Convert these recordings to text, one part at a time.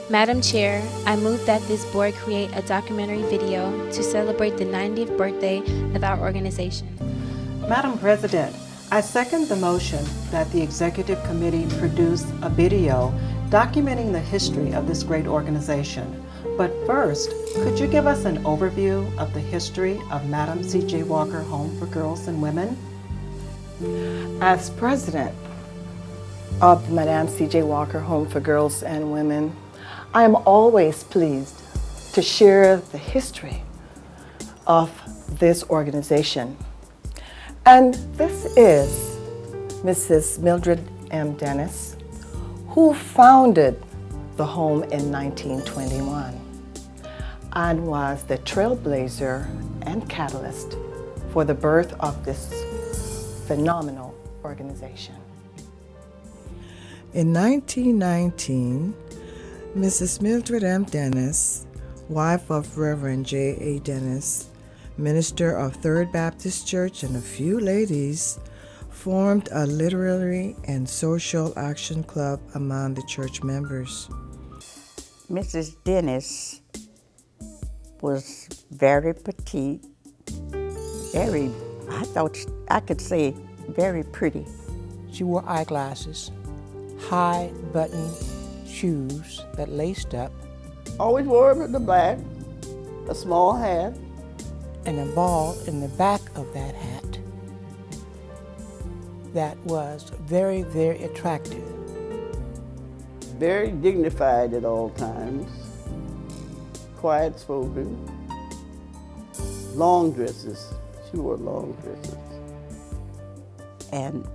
Madam Chair, I move that this board create a documentary video to celebrate the 90th birthday of our organization. Madam President, I second the motion that the Executive Committee produce a video documenting the history of this great organization. But first, could you give us an overview of the history of Madam C.J. Walker Home for Girls and Women? As president of Madame C.J. Walker Home for Girls and Women, I am always pleased to share the history of this organization. And this is Mrs. Mildred M. Dennis, who founded the home in 1921 and was the trailblazer and catalyst for the birth of this phenomenal organization. In 1919, Mrs. Mildred M. Dennis, wife of Reverend J.A. Dennis, minister of Third Baptist Church, and a few ladies, formed a literary and social action club among the church members. Mrs. Dennis was very petite, I could say very pretty. She wore eyeglasses, high button shoes that laced up, Always wore it in the black, a small hat. and a ball in the back of that hat that was very, very attractive. Very dignified at all times, quiet spoken, long dresses. She wore long dresses. And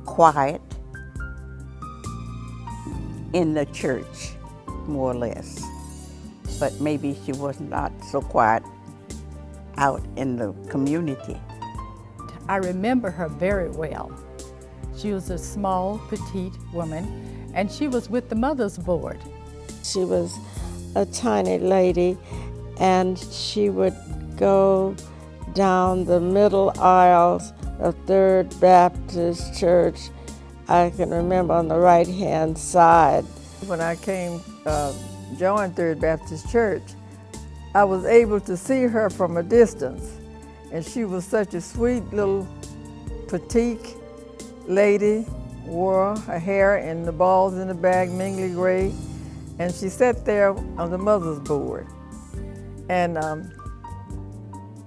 quiet in the church, more or less. But maybe she was not so quiet out in the community. I remember her very well. She was a small, petite woman, and she was with the Mothers Board. She was a tiny lady, and she would go down the middle aisles of Third Baptist Church. I can remember on the right-hand side. When I joined Third Baptist Church, I was able to see her from a distance. And she was such a sweet little petite lady, wore her hair in the balls in the back, mingly gray. And she sat there on the Mothers Board. And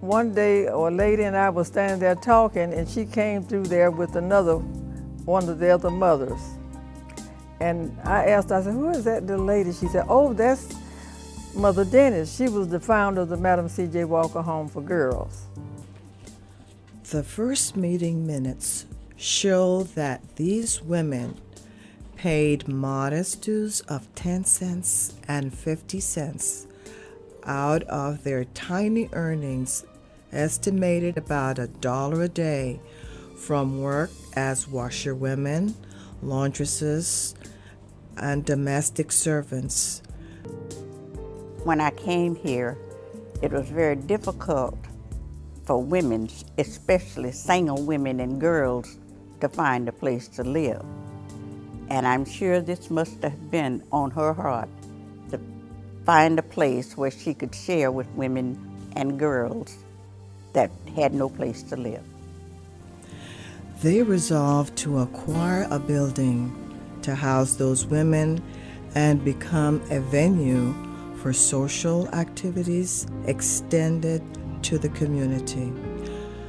one day, a lady and I were standing there talking, and she came through there with one of the other mothers. And I asked her, I said, who is that little lady? She said, oh, that's Mother Dennis. She was the founder of the Madam C.J. Walker Home for Girls. The first meeting minutes show that these women paid modest dues of 10 cents and 50 cents out of their tiny earnings, estimated about $1 a day, from work as washerwomen, laundresses, and domestic servants. When I came here, it was very difficult for women, especially single women and girls, to find a place to live. And I'm sure this must have been on her heart, to find a place where she could share with women and girls that had no place to live. They resolved to acquire a building to house those women and become a venue for social activities extended to the community.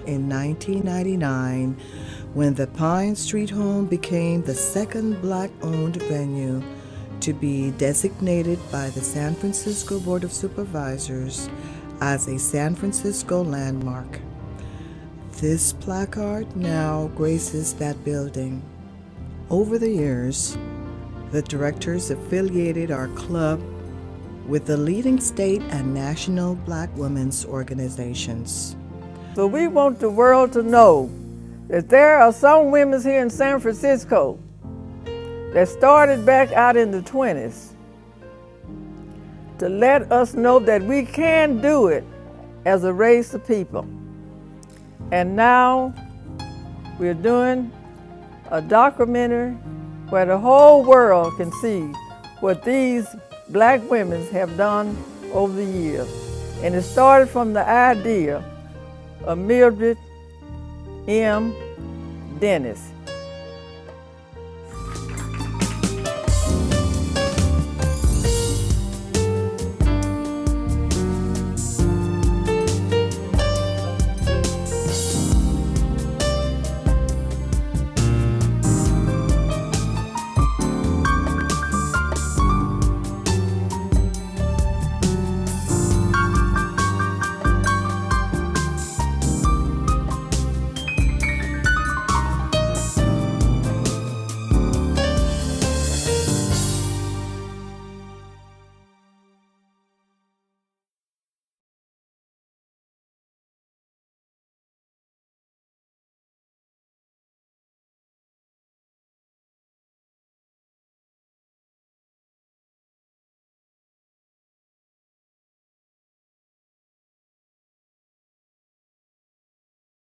In 1999, when the Pine Street home became the second Black-owned venue to be designated by the San Francisco Board of Supervisors as a San Francisco landmark. This placard now graces that building. Over the years, the directors affiliated our club with the leading state and national Black women's organizations. So we want the world to know that there are some women here in San Francisco that started back out in the 20s to let us know that we can do it as a race of people. And now we're doing a documentary where the whole world can see what these black women have done over the years. And it started from the idea of Mildred M. Dennis.